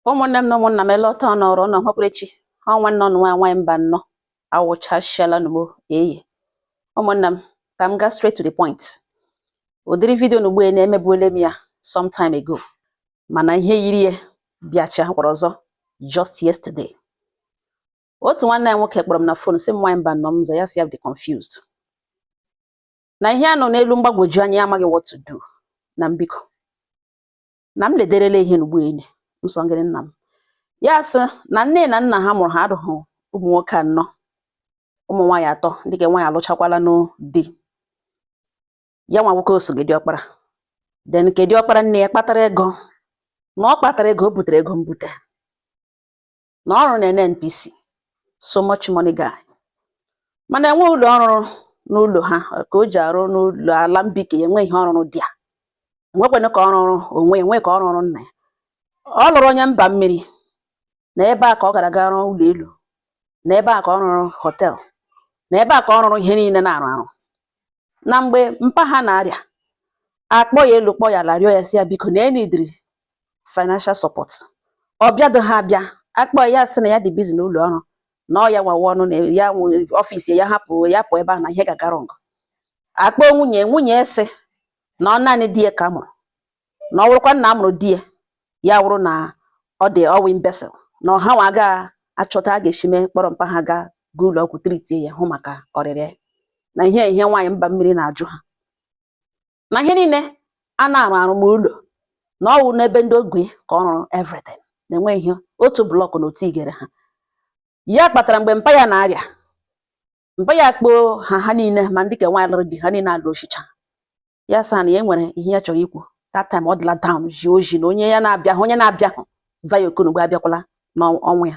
Ụmụnne m na ụmụnna m elọta ọnọrọ na ọhọpụrụchi ọnwa nọ nwa nwaanyị mba nnọ awụchasịala n'ugbo eye. Ụmụnne m ka m gaa straight to the point. Ụdịrị vidio n'ugbo na-emebuole m ya some time ago, mana ihe yiri ya bịacha kwara ọzọ just yesterday. Otu nwanne anyị nwoke kpọrọ m na phone sị m nwaanyị mba nnọ m za ya si ya dị confused na ihe a nọ n'elu mgbagwoju anya amaghị what to do, na mbiko na m lederele ihe n'ugbo enyi nsọngịrị nna m ya sị na nne na nna ha mụrụ ha adụghị ụmụ nwoke anọ, ụmụ nwaanyị atọ, dịka nwaanyị alụchakwala n'di ya nwa nwoke osoge diọkpara. Then nke diọkpara nne ya kpatara ego, na ọ kpatara ego o butere ego mbute, na ọrụ na NNPC, so much money guy, mana enwe ụlọ ọrụ n'ụlọ ha ka o ji arụ n'ụlọ ala mbike ya enwe ihe ọrụrụ dị ya, nwekwana ka ọrụrụ onwe enwe ka ọrụrụ nna ya. Ọ lụrụ onye mba mmiri na ebe a ka ọ gara ga rụọ ụlọ elu, na ebe a ka ọ rụrụ hotel, na ebe a ka ọ rụrụ ihe niile na-arụ arụ. Na mgbe mpa ha na-arịa akpọ ya elu kpọ ya ala rịọ ya si ya biko na enidiri financial support. Ọ bịado ha abịa akpọ ya sị na ya dị busy n'ụlọ ọrụ, na ọ ya wawa ọnụ na ya ọfịs ya hapụ ebe a na ihe gagara ngụ. Akpọ nwunye sị na ọ naanị di ya ka mụrụ, na ọ wụrụkwa nna amụrụ di ya ya wụrụ na ọ dị ọwụ imbecile, na ọha nwa ga-achọta a ga-esi mee kpọrọ mpa ha ga ụlọ ọgwụ triti ya hụ maka ọrịrị na ihe nwaanyị mba mmiri na-ajụ ha na ihe niile a na-arụ arụ ma ụlọ na ọwụ n'ebe ndị ogwe ka ọ rụrụ everything, na-enwe ihe otu blọkụ na otu igere ha. Ya kpatara mgbe mpa ya na-arịa, mpa ya kpoo ha niile ma ndị ka nwaanyị lụrụ di ha niile alụ ochicha. Ya sị na ya nwere ihe ya chọrọ ikwu. That time ọ dịla down ji oji na onye na-abịa hụ Zaya Okonugbo abịakwala n'ọnwụ ya.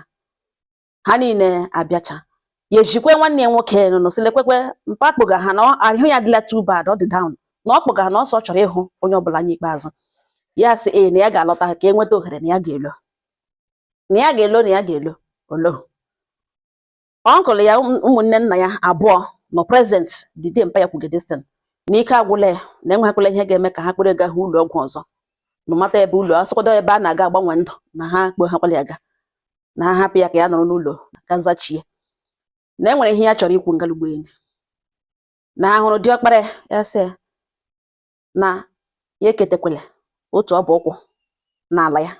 Ha niile abịacha ya ejikwe nwanne ya nwoke nọ silekwekwe mpa kpụga ha na ahụ ya adịla too bad, ọ dị down na ọ kpụga ha na ọsọ chọrọ ịhụ onye ọbụla anya ikpeazụ. Ya sị na ya ga-alọta ka e nweta ohere na ya ga-elo olo. Ọnkụl ya ụmụnne nna ya abụọ nọ present the day mpa ya kwuge destin n'ike agwụla ya na enwekwala ihe ga-eme ka ha kpere ga hụ ụlọ ọgwụ ọzọ, na mata ebe ụlọ asụkwado ebe a na-aga agbanwe ndụ na ha kpo ha kwala ya ga na ha hapụ ya ka ya nọrọ n'ụlọ ka zachie. Na enwere ihe ya chọrọ ikwu ngalugbo enyi na ha hụrụ diọkpara ya sị na ya eketekwala otu ọbụ ụkwụ n'ala ya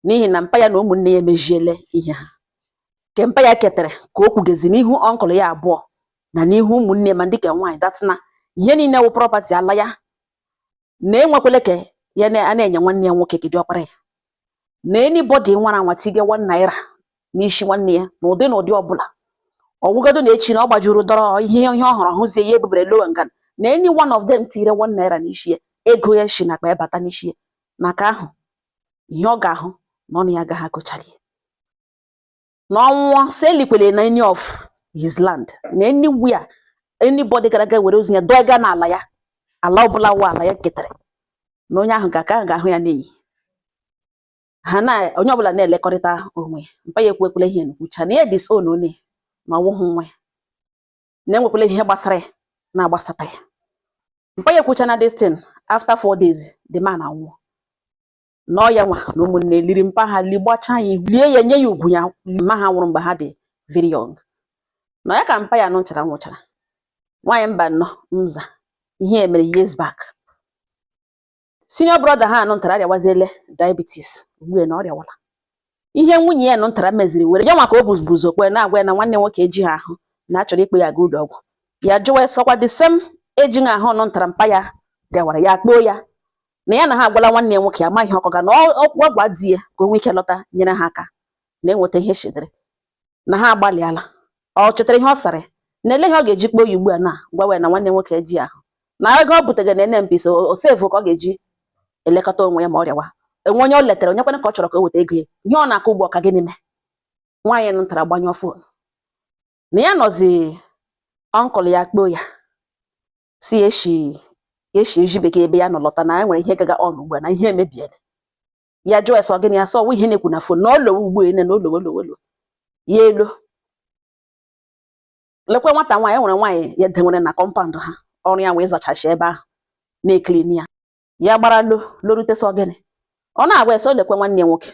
n'ihi na mpa ya na ụmụnne ya emejiele ihe ha ke mpa ya ketere ka o kwugezi n'ihu ọnkụl ya abụọ na n'ihu ụmụnne ma ndị ka nwaanyị datịna ihe niile wụ prọpati ala ya na enwekwele ka ya na-enye nwanne ya nwoke ka diọkpara ya na anybody nwara anwa tige 1 naira n'isi nwanne ya na ụdị ọbụla ọwụgodo na echi na ọ gbajuru dọrọ ihe ọ hụrụ hụzie ya ebubere low ngan na any one of them tire 1 naira n'isi ya, ego ya shi nakpa ya bata n'isi ya, maka ahụ ihe ọ ga-ahụ na ọnụ ya agaghị akụchara ya na ọnwụọ si elikwele na any of his land na anywhere anybody gara aga were ozi ya dọga n'ala ya, ala ọbụla wụ ala ya ketere na onye ahụ ga-ahụ ya n'eyi ha na onye ọbụla na-elekọrịta onwe ya. Mpa ya ekwekwele ihe nkwucha na ya disown onye ma ọwụhụ nwa ya na enwekwele ihe gbasara ya na-agbasata ya. Mpa ya ekwucha na destin after 4 days the man anwụọ na ọ ya nwa na ụmụnne liri mpa ha ligbacha ya lie ya nye ya ugwu ya ma ha nwụrụ mgbe ha dị very young. Na ya ka mpa ya nwụchara nwaanyị mba nnọ mza ihe emere years back. Senior brother ha ntara arịawaziele diabetes ugbu na ọrịawala ihe nwunye ya ntara meziri were ya nwa ka o buzo kwe na-agwa ya na nwanne nwoke ejighị ahụ na achọrọ ikpe ya ga ụlọ ọgwụ. Ya jụwa sọkwa the same ejighị ahụ ntara mpa ya dewara ya kpoo ya na ya na ha agwala nwanne ya nwoke amaghị ọkọga na ọgwa di ya ka o nwee ike lọta nyere ha aka na enweta ihe chedere na ha agbalịala. Ọ chetara ihe ọ sara na ele ihe ọ ga-eji kpoo ya ugbu a na gwawe na nwanne nwoke eji ahụ na ego ọ butere na NNPC o sevu ka ọ ga-eji elekọta onwe ya ma ọrịawa enwe onye o letara onye kwene ka ọ chọrọ ka o weta ego ya ihe ọ na-akụ ugbo ka gịnị mee. Nwaanyị ntara gbanyụọ fon na ya nọzi ọnkụl ya kpoo ya si eshi eji bekee ebe ya nọ lọta na enwere ihe gaga ọnụ ugbu a na ihe emebiele. Ya jụọ sọ gịnị ya sọ ọwụ ihe na-ekwu na fon na olowo ugbu a na olowo ya elo lekwe nwata nwaanyị enwere nwaanyị ya denwere na kọmpandụ ha ọrụ ya wee zachachi ebe ahụ na-eklin ya gbara lorute sọ gịnị ọ na-agwa ese o lekwe nwanne ya nwoke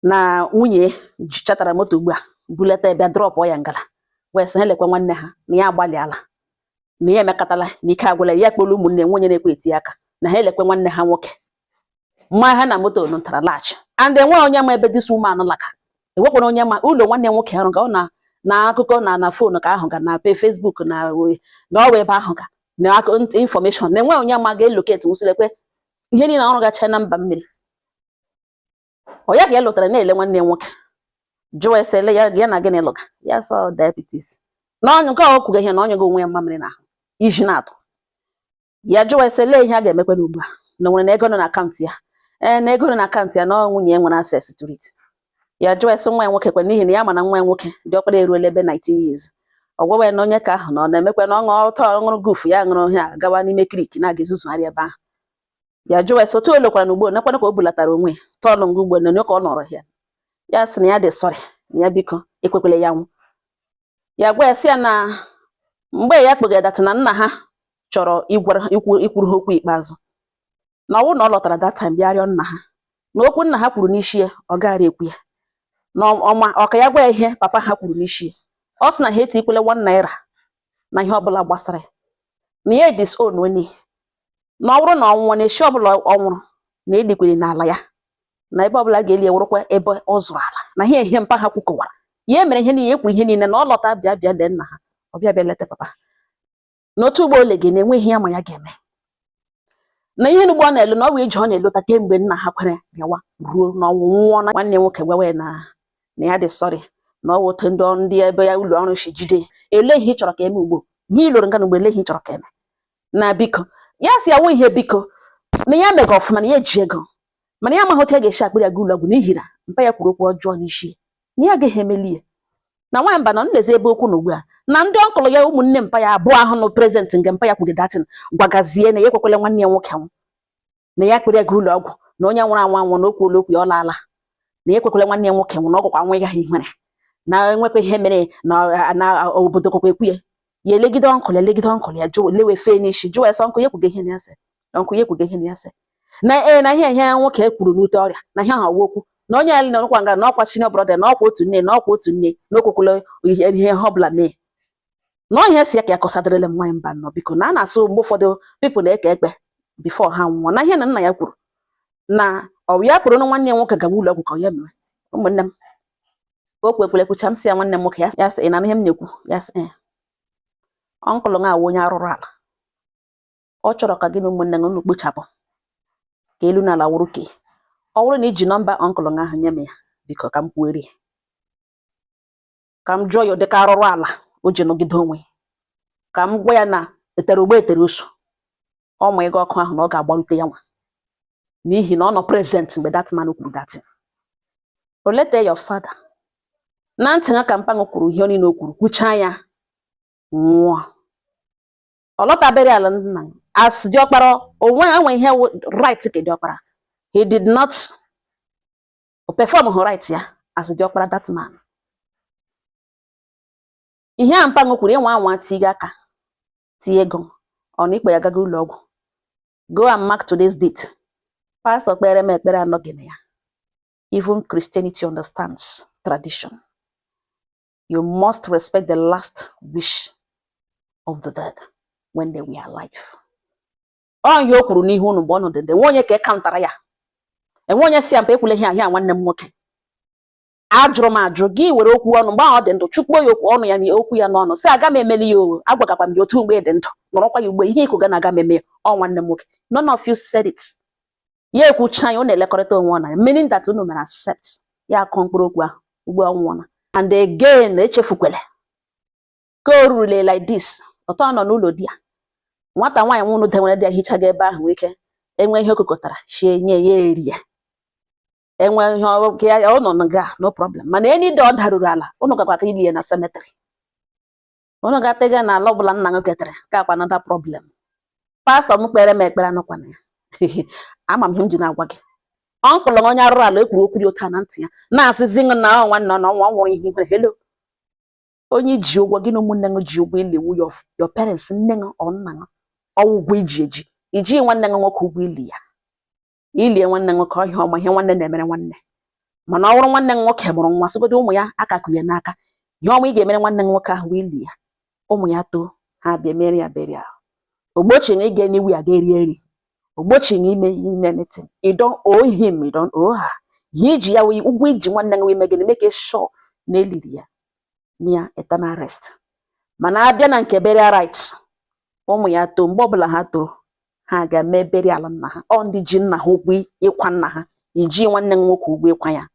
na nwunye chatara moto ugbu a buleta bịa drọpụ ya ngala wee sị ha lekwe nwanne ha na ya agbalịala na ya emekatala na ike agwụla ya kpolu ụmụnne nwunye na-ekwe eti aka na ha elekwe nwanne ha nwoke mma ha na moto nụtara laghachi and enwe onye ma ebe dis woman laga enwekwara onye ma ụlọ nwanne nwoke ahụ ga ọ na akụkọ na fon ka ahụ ga na Facebook na ọwa ebe ahụ ga na information na enwe onye ma ga-eloketi wụsịrịkwe ihe niile ọrụ gacha na mba mmiri ọ ya ka ya lụtara na-ele nwanne nwoke jụọ esele ya na gịnị lụga ya sọ diabetes na ọnyụ ka ọ kwuga ihe na ọnyụgo onwe ya mmamịrị na ahụ iji na-atụ ya jụọ esele ihe a ga-emekwa n'ugbu a na nwere na ego nọ na akaụntụ ya na ego nọ na akaụntụ ya na nwunye nwere access to it ya jụọ ese nwa ya nwoke kwa n'ihi na ya mana nwa ya nwoke dị ọkpara eruola ebe 19 years ọ gwawa na onye ka ahụ na ọ na-emekwa na ọṅụ ọtọ ọṅụrụ gufu ya ṅụrụ ihe a gawa n'ime krik na-aga ezuzugharị ebe ahụ ya jụọ ese otu olekwara na ugbo nekwana ka o bulatara onwe tọọlụ ngụ ugbo na ka ọ nọrọ ya ya sị na ya dị sọrị na ya biko ekwekwele ya nwụ ya gwa esi ya na mgbe ya kpegara na nna ha chọrọ ikwuru ha okwu ikpeazụ na ọwụ na ọ lọtara that time bịa rịọ nna ha na okwu nna ha kwuru n'isi ya ọ gaghị ekwu ya na ọka ya gwa ya ihe papa ha kwuru n'isi ya ọ sị na ha etikwele 1 naira na ihe ọbụla gbasara ya na ya disown onye na ọ bụrụ na ọnwụọ na echi ọbụla ọ nwụrụ na edikwere n'ala ya na ebe ọbụla ga-eli ewurụkwa ebe ọ zụrụ ala na ihe mpa ha kwukọwara ya mere ihe niile ekwuru ihe niile na ọ lọta bịa lee nna ha ọ bịa leta papa n'otu ugbo ole gị na-enwe ihe ya ma ya ga-eme na ihe n'ugbo ọ na-elu na ọ bụ ije ọ na-elota kemgbe nna ha kwere bịawa ruo n'ọnwụ nwụọ na nwanne nwoke gwewe na ya dị sọrị na ọ bụ otu ndị ebe ya ụlọ ọrụ si jide ele ihe ị chọrọ ka eme ugbo ihe iloro nga n'ugbo ele ihe ị chọrọ ka eme na biko ya si awụ ihe biko na ya mega ọfụma na ya eji ego mana ya amaghị otu ya ga-esi akpịrị aga ụlọ ọgwụ n'ihi na mpa ya kwuru okwu ọjọọ n'isi na ya agaghị emeli ya na nwa mba na ndezi ebe okwu na ugbu a na ndị ọnkụlụ ya ụmụnne mpa ya abụọ ahụ nọ prezent nke mpa ya kwuru datin gwagazie na ya ekwekwele nwanne ya nwoke anwụ na ya kpịrị aga ụlọ ọgwụ na onye nwụrụ anwụ anwụ na okwu olokwu ya ọ laala na ya ekwekwele nwanne ya nwoke nwụ na ọgwụkwa anwụ ịgaghị nwere na enwekwa ihe mere na obodo kwekwa ekwu ya ya elegide ọnkụlụ ya jụọ lewe fee n'isi jụọ ese ọnkụ ya kwuga ihe na ase ọnkụ ya kwuga ihe na ase na ihe nwoke kwuru n'ute ọrịa na ihe ahụ okwu na onye ya nọrọkwa nga na ọkwa senior brother na ọkwa otu nne na ọkwa otu nne na okwekwele ihe ọ bụla mee na ihe si ya ka ya kọsadarele m nwaanyị mba nọ biko na a na-asụ mgbe ụfọdụ pipụl na-eke ekpe bifo ha nwụọ na ihe na nna ya kwuru na ọ ya kpụrụ na nwanne ya nwoke gawa ụlọ ọgwụ ka ọ ya mere ụmụnne m o kwekwele kwucha m si ya nwanne m nwoke ya sị na ihe m na-ekwu ya sị ọnkụlụ nwa awụ onye arụrụ ala ọ chọrọ ka gị na ụmụnne gị unu kpochapụ ka elu n'ala wụrụ ka ọ bụrụ na iji nọmba ọnkụlụ ahụ nye m ya biko ka m kwuere ka m jụọ ya dịka arụrụ ala o ji nọgide onwe ka m gwa ya na etere ogbe etere oso ọ ma ego ọkụ ahụ na ọ ga-agbalite ya nwa n'ihi na ọ nọ prezent mgbe dat man kwuru datin o leta your father na ntị ha ka mpanụ kwuru ihe niile o kwuru kwuchaa ya nwụọ ọ lọtabere ala nna as diọkpara onwe enwe ihe right ka diọkpara he did not perform her right ya as diọkpara that man ihe a mpanụ kwuru enwe anwa tinye aka tinye ego ọ na ikpe ya gaga ụlọ ọgwụ go and mark today's date pastor kpere m ekpere anọghị na ya even Christianity understands tradition. You must respect the last wish of the dead when they were alive. Ọ ihe o kwuru n'ihu unu mgbe ọ nọdụ ndị onye ka ekantara ya enwe onye si ya mpa ekwule ihe ahịa nwanne m nwoke ajụrụ m ajụ gị were okwu ọnụ mgbe ọ dị ndụ chukwu ya okwu ọnụ ya na okwu ya n'ọnụ si aga m emeli ya o agwagakwa m gị otu mgbe dị ndụ nọrọkwa ya ugbo ihe ikuga na aga m eme ọ nwanne m nwoke none of you said it ya ekwucha ya ọ na-elekọrịta onwe ọ na meaning that unu mere accept ya akọ mkpụrụ okwu ahụ ugbo ọnwụ na and again echefukwele ka o rurule like this ọtọ nọ n'ụlọ di ya nwata nwaanyị nwụnụ denwere dị ya hichaga ebe ahụ ike enwe ihe okokọtara shie nye ya eri ya enwe ihe ọ nọ nga no problem mana enyi dị ọ daruru ala ụnụ gakwa ka ili ya na cemetery ụnụ ga-atega na ala ọbụla nna m ketere ka akwa nata problem pastọ m kpere m ekpere anụkwana ya ama m ihe m ji na-agwa gị ọnkụlụ onye arụrụ ala ekwuru okwu dị otu a na ntị ya na-asịzi na nwanne na ọnwa nwụrụ ihe nwere hello onye ji ụgwọ gị na ụmụnne gị ji ụgwọ ilewu your parents nne gị ọ nna gị ọwụ ụgwọ iji eji iji nwanne gị nwoke ụgwọ ili ya ilie nwanne nwoke ọhịa ọma ihe nwanne na-emere nwanne. Mana ọ bụrụ nwanne nwoke mụrụ nwa sịgodo ụmụ ya akakụnye n'aka, ihe ọma ị ga-emere nwanne nwoke ahụ ili ya, ụmụ ya too ha bịa mere ya burial. Ogbochighị ịga anywhere ya ga-eri eri, ogbochighị ime anything. You don't owe him, you don't owe her. Ihe iji ya wee ụgwọ iji nwanne gị ime gịnị, make sure na eliri ya near eternal rest. Mana abịa na nke burial rights, ụmụ ya too mgbe ọbụla ha toro ha ga-eme burial nna ha. Ọ ndị ji nna ha ụgwọ ịkwa nna ha, iji nwanne nwoke ụgwọ ịkwa ya.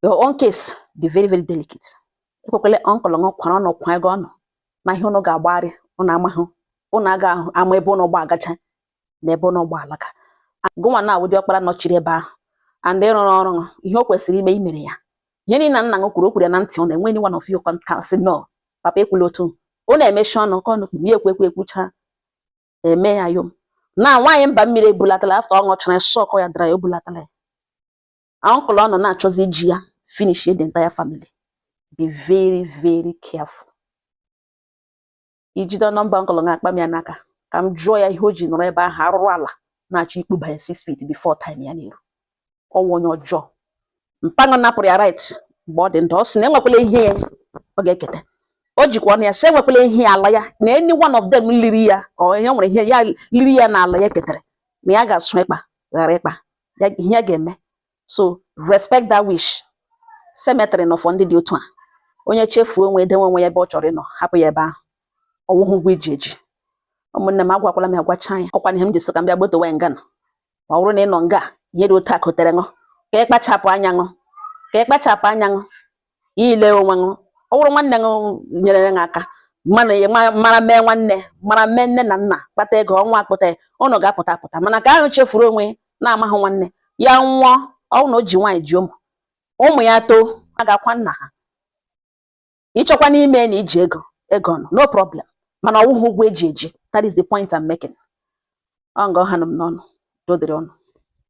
Your own case dị very very delicate. Ekwekwele uncle gị kwara ọnụ kwa ego ọnụ na ihe ụnụ ga-agbagharị ụnụ amahụ, ụnụ aga ama ebe ụnụ gba agacha na ebe ụnụ gba alaka. Gụnwa na awụdị ọkpara nọchiri ebe ahụ and ịrụrụ ọrụ ihe o kwesịrị ime imere ya. Ihe niile nna gị kwuru o kwuru ya na ntị ụnụ, enwe one of you can say no, papa ekwula otu. Ụnụ emechi ọnụ ka ọnụ kwuru ya ekwucha eme ya yom. Na nwaanyị mba mmiri ebulatala after ọ ṅụchara shọk ya dara ya obulatala ya. Uncle ọ nọ na-achọzi iji ya finish the entire family. Be very very careful. Ijide nọmba uncle gị akpa m ya n'aka ka m jụọ ya ihe o ji nọrọ ebe ahụ arụrụ ala na-achọ ikpuba ya 6 feet before time ya na-eru. Ọwụ onye ọjọọ. Mpaghara napụrụ ya right mgbe ọ dị ndụ. Ọ sị na enwekwala ihe ya ọ ga-eketa. O jikwa ọnụ ya sị enwekwala ihe ala ya na any one of them liri ya ọ ihe nwere ihe ya liri ya na ala ya ketara na ya ga-asụ ịkpa ghara ịkpa ihe ya ga-eme. So respect that wish. Cemetery nọ for ndị dị otu a. Onye chefuo onwe edewe onwe ya ebe ọ chọrọ ịnọ hapụ ya ebe ahụ. Ọwụhụ ụgwọ iji eji. Ụmụnne m agwakwala m agwacha ya. Ọkwa na ihe m ji sị ka m bịa gbotowe nga nọ. Ma ọ bụrụ na ị nọ nga ihe dị otu a kotere ṅụ ka ị kpachapụ anya ṅụ, ka ị kpachapụ anya ṅụ, ile onwe ṅụ. Ọ bụrụ nwanne gị nyere gị aka mara mee nwanne mara mee nne na nna kpata ego ọnwa akpụta ya ụnụ ga-apụta apụta. Mana ka ahụ chefuru onwe na-amahụ nwanne ya nwụọ ọwụ na o ji nwaanyị ji ụmụ ya too a ga-akwa nna ha. Ịchọkwa n'ime na iji ego nọ no problem, mana ọwụghị ụgwọ eji eji. That is the point I'm making. Ọ nga ọha nọ m n'ọnụ dodere ọnụ.